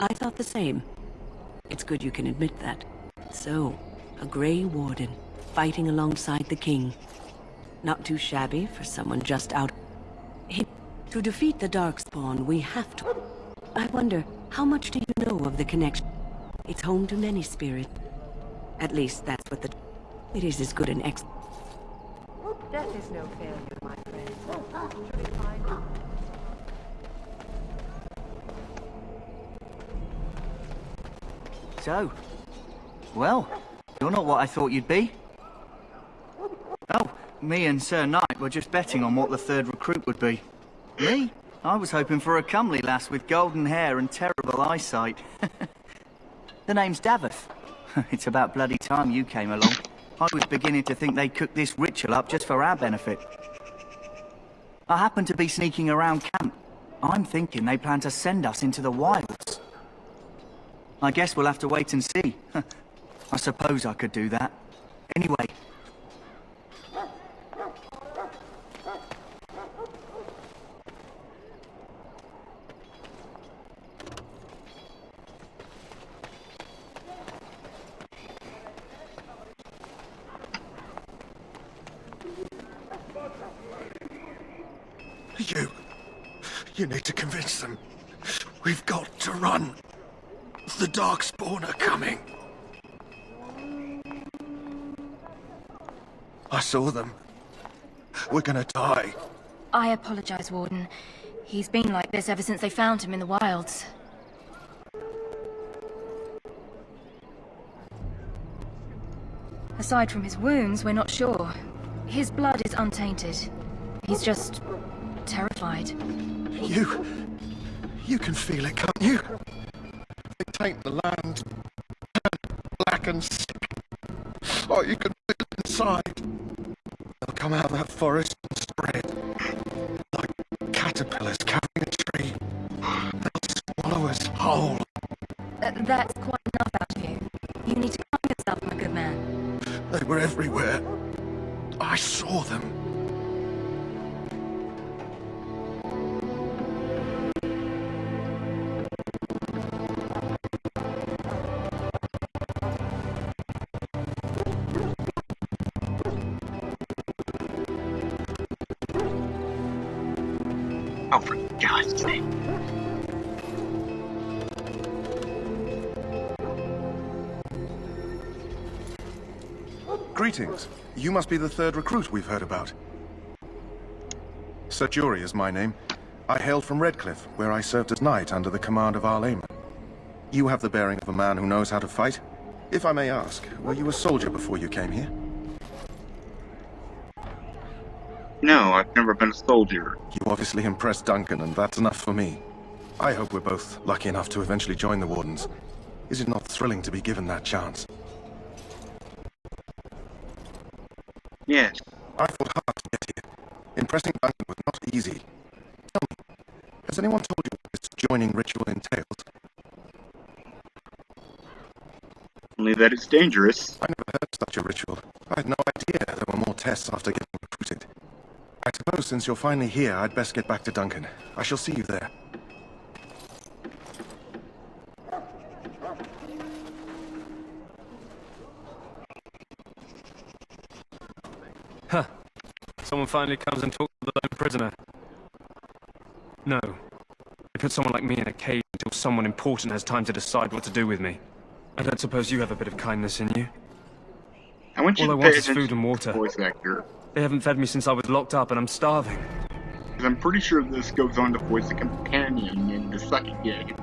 I thought the same. It's good you can admit that. So, a Grey Warden, fighting alongside the King. Not too shabby for someone just out. To defeat the Darkspawn, we have to... I wonder, how much do you know of the connection? It's home to many spirits. At least that's what the... It is as good an ex... Death is no failure, my friend. Should we find it? So, well, you're not what I thought you'd be. Oh, me and Sir Knight were just betting on what the third recruit would be. Me? I was hoping for a comely lass with golden hair and terrible eyesight. The name's Daveth. It's about bloody time you came along. I was beginning to think they cooked this ritual up just for our benefit. I happened to be sneaking around camp. I'm thinking they plan to send us into the wilds. I guess we'll have to wait and see. I suppose I could do that. Anyway. You need to convince them. We've got to run. The Darkspawn are coming. I saw them. We're gonna die. I apologize, Warden. He's been like this ever since they found him in the wilds. Aside from his wounds, we're not sure. His blood is untainted. He's just... terrified. You can feel it, can't you? They taint the land, turn black and sick. Oh, you can feel it inside. They'll come out of that forest and spread, like caterpillars carrying a tree. They'll swallow us whole. That's quite enough out of you. You need to calm yourself, my good man. They were everywhere. I saw them. Oh, for God's sake. Greetings. You must be the third recruit we've heard about. Sir Jury is my name. I hail from Redcliffe, where I served as knight under the command of Arl Eamon. You have the bearing of a man who knows how to fight. If I may ask, were you a soldier before you came here? No, I've never been a soldier. You obviously impressed Duncan, and that's enough for me. I hope we're both lucky enough to eventually join the Wardens. Is it not thrilling to be given that chance? Yes. I fought hard to get here. Impressing Duncan was not easy. Tell me, has anyone told you what this joining ritual entails? Only that it's dangerous. I never heard of such a ritual. I had no idea there were more tests after getting recruited. I suppose since you're finally here, I'd best get back to Duncan. I shall see you there. Huh. Someone finally comes and talks to the lone prisoner. No. They put someone like me in a cage until someone important has time to decide what to do with me. I don't suppose you have a bit of kindness in you? I want you All I to want pay is food and water. Voice actor. They haven't fed me since I was locked up and I'm starving. Because I'm pretty sure this goes on to voice a companion in the second game.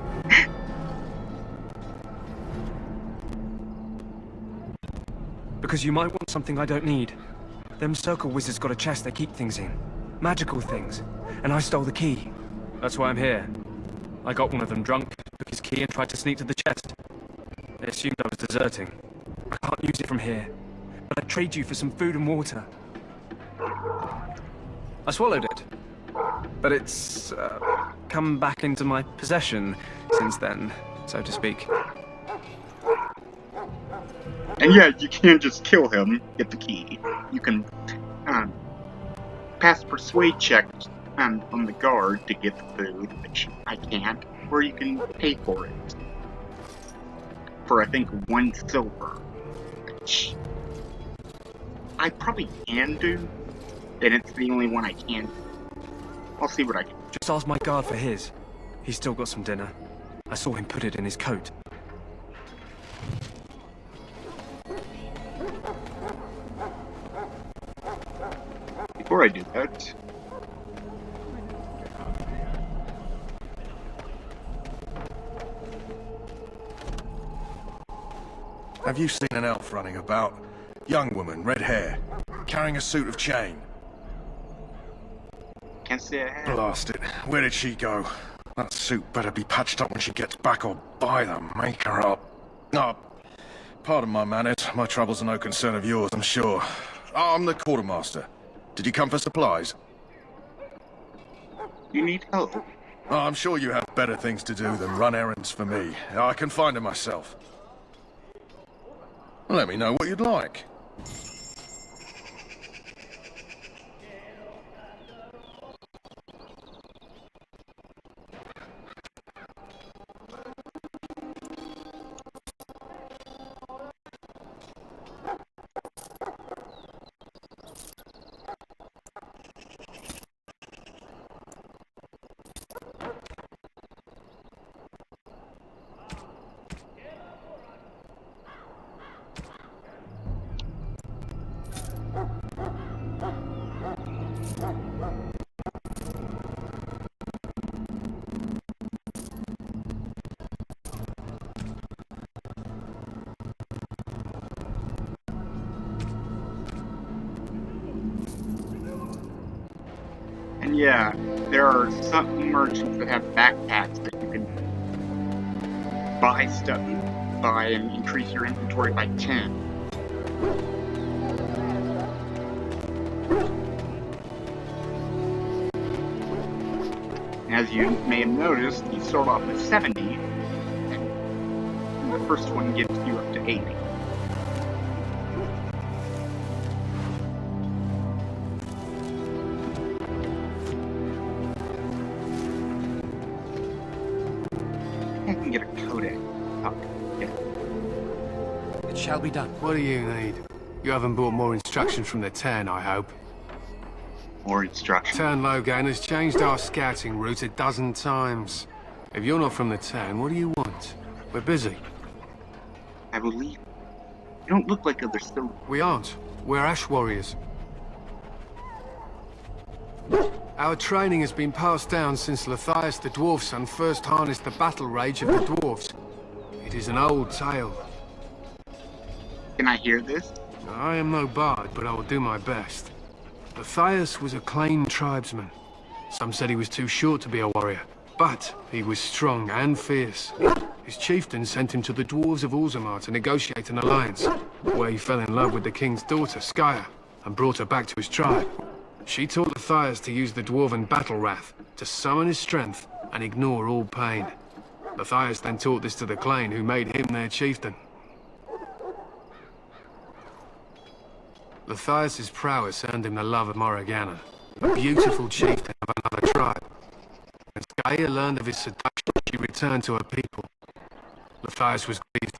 Because you might want something I don't need. Them circle wizards got a chest they keep things in. Magical things. And I stole the key. That's why I'm here. I got one of them drunk, took his key and tried to sneak to the chest. They assumed I was deserting. I can't use it from here. But I'd trade you for some food and water. I swallowed it. But it's come back into my possession since then, so to speak. And yeah, you can't just kill him, get the key. You can pass persuade checks from the guard to get the food, which I can't, or you can pay for it. for, I think, 1 silver. Which I probably can do, and it's the only one I can do. I'll see what I can do. Just ask my guard for his. He's still got some dinner. I saw him put it in his coat. Before I do that, Have you seen an elf running about? Young woman, red hair, carrying a suit of chain. can't say I have. Blast it. Where did she go? That suit better be patched up when she gets back, or by the maker up. Oh, pardon my manners. My troubles are no concern of yours, I'm sure. Oh, I'm the quartermaster. Did you come for supplies? You need help. Oh, I'm sure you have better things to do than run errands for me. I can find them myself. Let me know what you'd like. And yeah, there are some merchants that have backpacks that you can buy stuff, buy and increase your inventory by 10. As you may have noticed, you start off with 70, and the first one gives you up to 80. I can get a codex. Oh, yeah. It shall be done. What do you need? You haven't brought more instructions from the Tern, I hope. More instruction. Tern Logan has changed our scouting route a dozen times. If you're not from the Tern, what do you want? We're busy. I believe. You don't look like other silver. We aren't. We're Ash Warriors. Our training has been passed down since Lathias the Dwarf Son first harnessed the battle rage of the dwarves. It is an old tale. Can I hear this? I am no bard, but I will do my best. Lathias was a claimed tribesman. Some said he was too short to be a warrior, but he was strong and fierce. His chieftain sent him to the dwarves of Orzammar to negotiate an alliance, where he fell in love with the king's daughter, Skya, and brought her back to his tribe. She taught Lathias to use the dwarven battle wrath to summon his strength and ignore all pain. Lathias then taught this to the Clane, who made him their chieftain. Lathias' prowess earned him the love of Morrigannon, a beautiful chieftain of another tribe. When Skya learned of his seduction, she returned to her people. Lathias was grieved.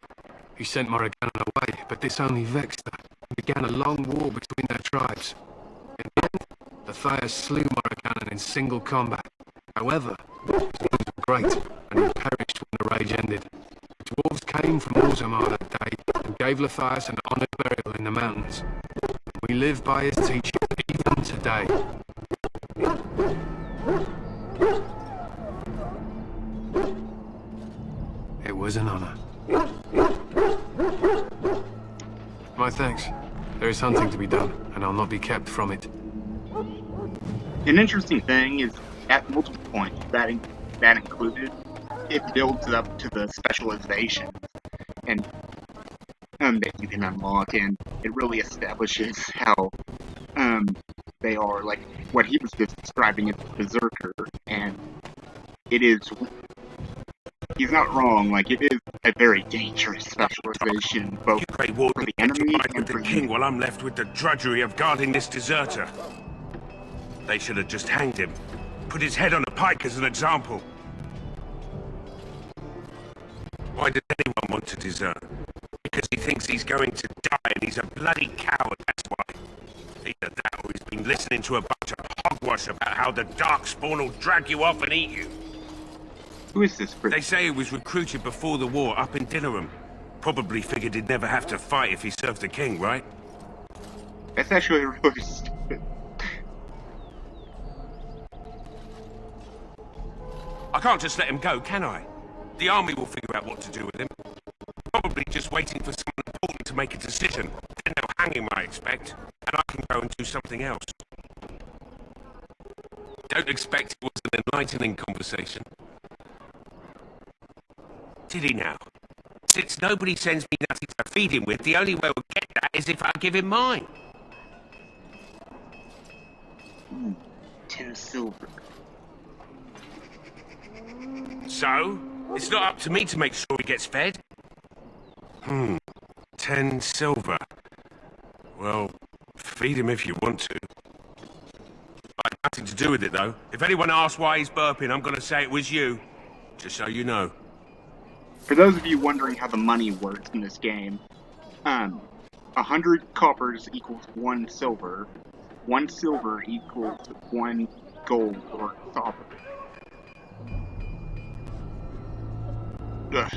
He sent Morrigannon away, but this only vexed her, and began a long war between their tribes. In the end, Lathias slew Morrigannon in single combat. However, his wounds were great, and he perished when the rage ended. The dwarves came from Orzammar that day, and gave Lathias an honoured burial in the mountains. We live by his teaching even today. It was an honor. My thanks. There is hunting to be done, and I'll not be kept from it. An interesting thing is, at multiple points, that included, it builds up to the specialization and that you can unlock, and it really establishes how they are, like what he was just describing as Berserker, and it is. He's not wrong. Like, it is a very dangerous specialization, both You Grey for Warden the get to enemy ride and with for the king you. while I'm left with the drudgery of guarding this deserter. They should have just hanged him. Put his head on a pike as an example. Why did anyone want to desert. Because he thinks he's going to die and he's a bloody coward, that's why. Either that or he's been listening to a bunch of hogwash about how the Darkspawn will drag you off and eat you. Who is this They say he was recruited before the war up in Dinnerham. Probably figured he'd never have to fight if he served the king, right? That's actually really stupid. I can't just let him go, can I? The army will figure out what to do with him. Probably just waiting for someone important to make a decision. Then they'll hang him, I expect. And I can go and do something else. Don't expect it was an enlightening conversation. Did he now? Since nobody sends me nothing to feed him with, the only way we'll get that is if I give him mine. 10 silver. So? It's not up to me to make sure he gets fed? 10 silver. Well, feed him if you want to. I had nothing to do with it, though. If anyone asks why he's burping, I'm gonna say it was you. Just so you know. For those of you wondering how the money works in this game, 100 coppers equals 1 silver. 1 silver equals 1 gold or copper. Ugh.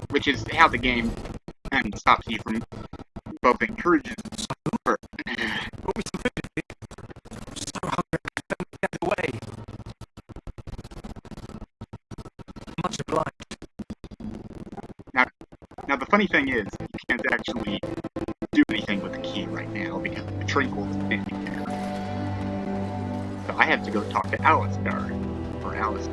Which is how the game stops you from both encourages or Away. Much obliged. Now the funny thing is, you can't actually do anything with the key right now because the Trinkle is standing there. So I have to go talk to Alistar, or Alice.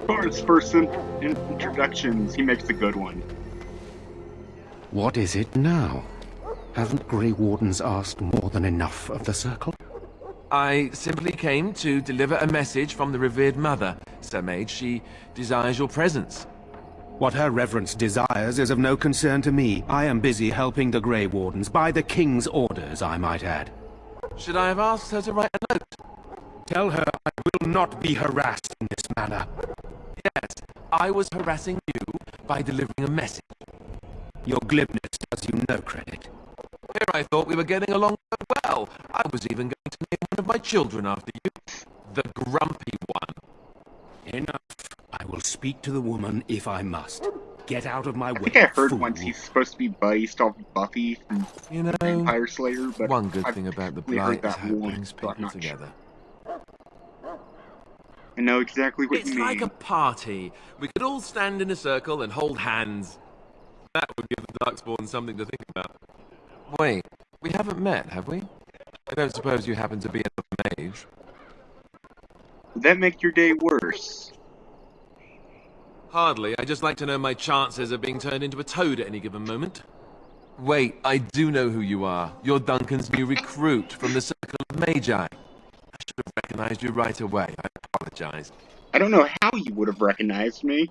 For his first introductions, he makes a good one. What is it now? Haven't Grey Wardens asked more than enough of the Circle? I simply came to deliver a message from the revered mother, Sir Mage. She desires your presence. What her reverence desires is of no concern to me. I am busy helping the Grey Wardens, by the King's orders, I might add. Should I have asked her to write a note? Tell her I will not be harassed in this manner. Yes, I was harassing you by delivering a message. Your glibness does you no credit. Here I thought we were getting along so well. I was even going to name one of my children after you. The Grumpy One. Enough. I will speak to the woman if I must. Get out of my way. I think I heard fool. once he's supposed to be based off Buffy from Vampire Slayer, but one good I've thing about the only heard Blight is that how it once, brings so people I'm not together. I know exactly what It's you mean. like a party. We could all stand in a circle and hold hands. That would give the Darkspawn something to think about. Wait, we haven't met, have we? I don't suppose you happen to be another mage. Would that make your day worse? Hardly. I just like to know my chances of being turned into a toad at any given moment. Wait, I do know who you are. You're Duncan's new recruit from the Circle of Magi. I should have recognized you right away. I apologize. I don't know how you would have recognized me.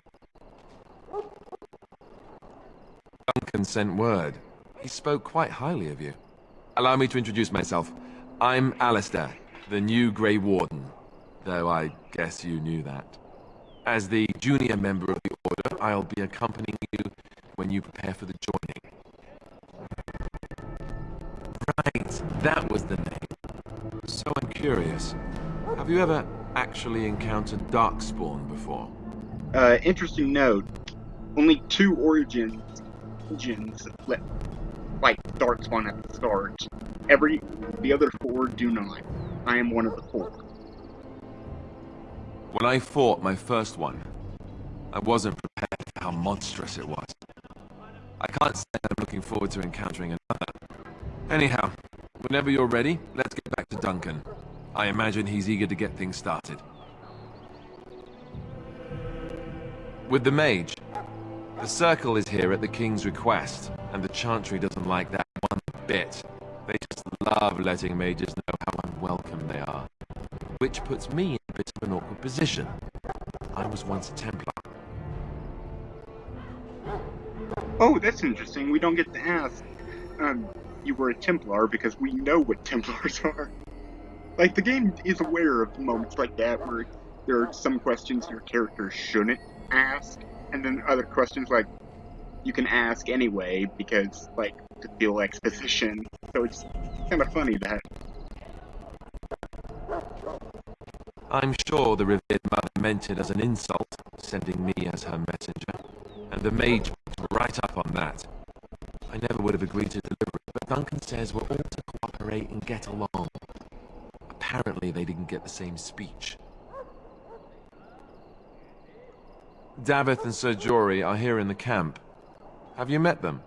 Duncan sent word. He spoke quite highly of you. Allow me to introduce myself. I'm Alistair, the new Grey Warden. Though I guess you knew that. As the junior member of the Order, I'll be accompanying you when you prepare for the joining. Right, that was the name. So I'm curious. Have you ever actually encountered Darkspawn before? Interesting note. Only 2 origins let fight Darkspawn at the start. The other 4 do not. I am one of the 4. When I fought my first one, I wasn't prepared for how monstrous it was. I can't say I'm looking forward to encountering another. Anyhow, whenever you're ready, let's get back to Duncan. I imagine he's eager to get things started. With the mage, the Circle is here at the King's request, and the Chantry doesn't like that one bit. They just love letting mages know how unwelcome they are. Which puts me in a bit of an awkward position. I was once a Templar. Oh, that's interesting. We don't get to ask. You were a Templar because we know what Templars are. Like, the game is aware of moments like that where there are some questions your character shouldn't ask, and then other questions, like, you can ask anyway because, like, to feel exposition. So it's kind of funny that. I'm sure the revered mother meant it as an insult, sending me as her messenger, and the mage was right up on that. I never would have agreed to deliver it, but Duncan says we're all to cooperate and get along. Apparently they didn't get the same speech. Davith and Sir Jory are here in the camp. Have you met them?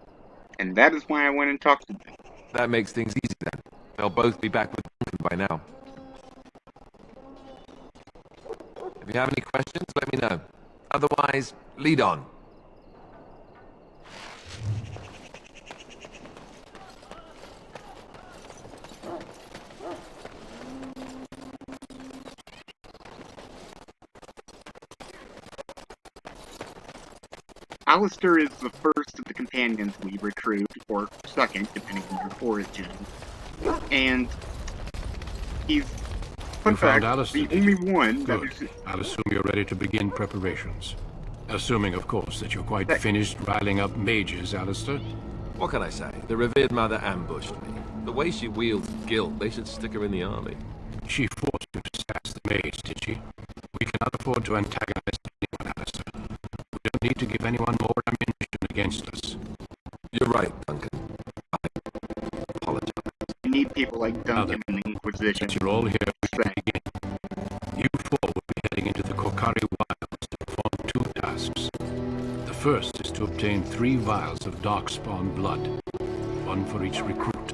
And that is why I went and talked to them. That makes things easy then. They'll both be back with Duncan by now. If you have any questions, let me know. Otherwise, lead on. Alistair is the first of the companions we recruit, or second, depending on your origin. And he's, fun fact, the only one that is... I'll assume you're ready to begin preparations. Assuming, of course, that you're quite finished riling up mages, Alistair. What can I say? The revered mother ambushed me. The way she wields guilt, they should stick her in the army. She forced you to sass the mage, did she? We cannot afford to antagonize anyone, Alistair. We don't need to give anyone more ammunition against us. You're right, Duncan. I apologize. You need people like Duncan in the Inquisition. You're all here to begin. You four will be heading into the Korcari Wilds to perform 2 tasks. The first is to obtain 3 vials of Darkspawn blood, 1 for each recruit.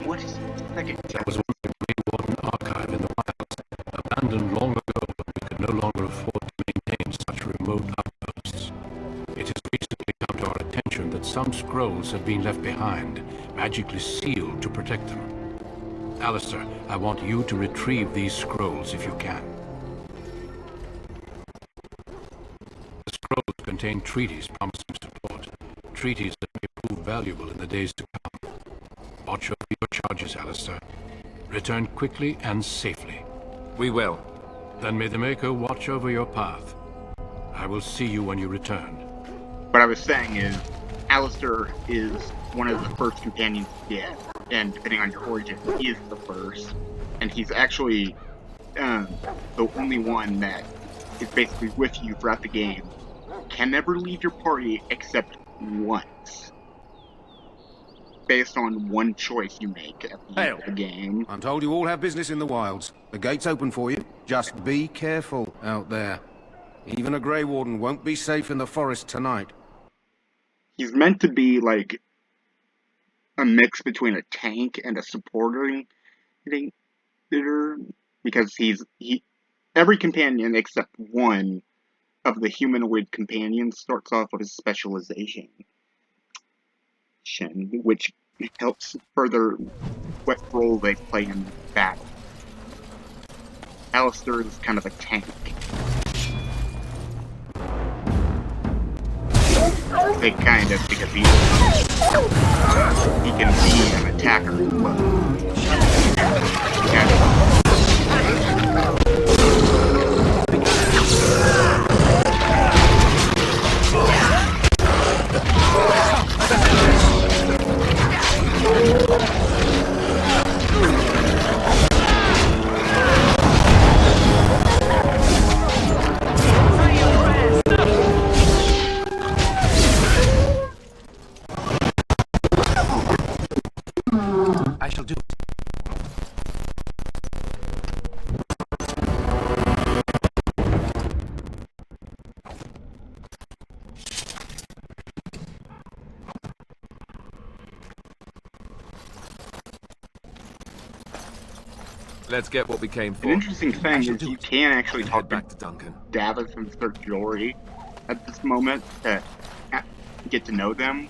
What is the second task? That was once the Grey Warden archive in the wilds, abandoned long ago, but we could no longer afford to maintain such remote outposts. It has recently come to our attention that some scrolls have been left behind, magically sealed to protect them. Alistair, I want you to retrieve these scrolls if you can. The scrolls contain treaties promising support, treaties that may prove valuable in the days to come. Watch over your charges, Alistair. Return quickly and safely. We will. Then may the Maker watch over your path. I will see you when you return. What I was saying is, Alistair is one of the first companions to get, and depending on your origin, he is the first. And he's actually the only one that is basically with you throughout the game. Can never leave your party except once. Based on one choice you make at the end of the game. I'm told you all have business in the wilds. The gate's open for you. Just be careful out there. Even a Grey Warden won't be safe in the forest tonight. He's meant to be like a mix between a tank and a supporting leader, because every companion except one of the humanoid companions starts off with a specialization, which helps further what role they play in battle. Alistair is kind of a tank. They kind of, because he can be an attacker as well. I shall do it. Let's get what we came for. An interesting thing is you can actually talk back to Duncan. Davith and Sir Jory at this moment to get to know them.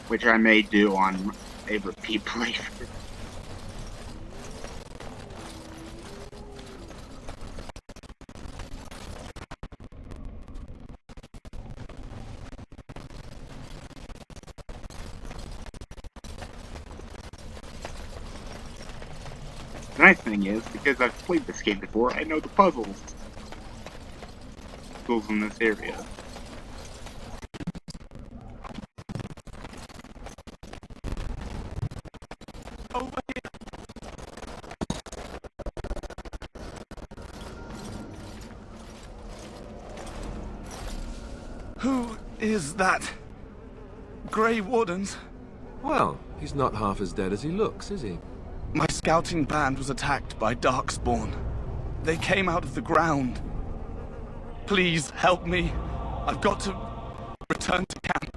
which I may do on a repeat playthrough. The nice thing is, because I've played this game before, I know the puzzles in this area. Over here. Who is that? Grey Wardens? Well, he's not half as dead as he looks, is he? My scouting band was attacked by Darkspawn. They came out of the ground. Please help me. I've got to return to camp.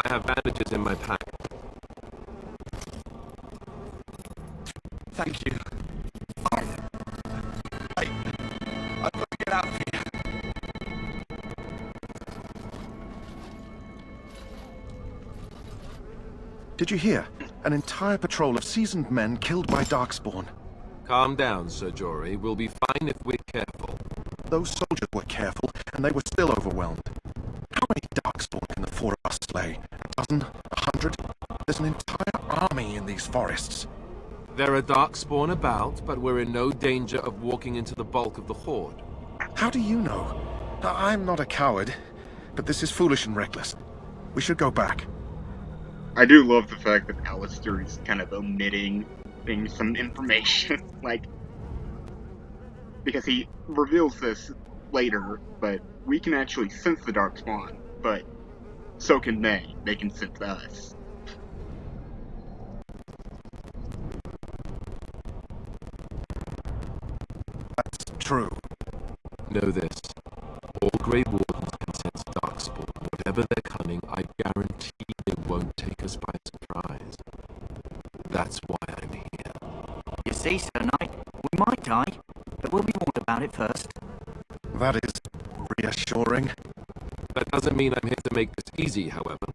I have bandages in my pack. Thank you. I've got to get out of here. Did you hear? An entire patrol of seasoned men killed by Darkspawn. Calm down, Sir Jory. We'll be fine if we're careful. Those soldiers were careful, and they were still overwhelmed. How many Darkspawn can the four of us slay? A dozen? 100? There's an entire army in these forests. There are Darkspawn about, but we're in no danger of walking into the bulk of the Horde. How do you know? I'm not a coward, but this is foolish and reckless. We should go back. I do love the fact that Alistair is kind of omitting some information, like, because he reveals this later, but we can actually sense the Darkspawn, but so can they. They can sense us. That's true. Know this. All Grey Wardens can sense Darkspawn. Whatever they're cunning, I guarantee they won't take us by surprise. That's why I'm here. You see, Sir Knight, we might die, but we'll be warned about it first. That is reassuring. That doesn't mean I'm here to make this easy, however.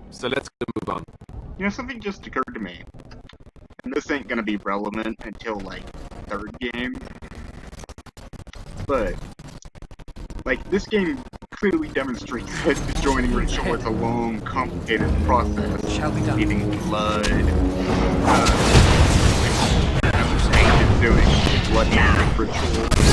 So let's move on. You know, something just occurred to me. And this ain't gonna be relevant until, like, third game. But, like, this game clearly demonstrates that the joining ritual is a long, complicated process. Shall be done. Needing blood. Ancient doing blood ritual.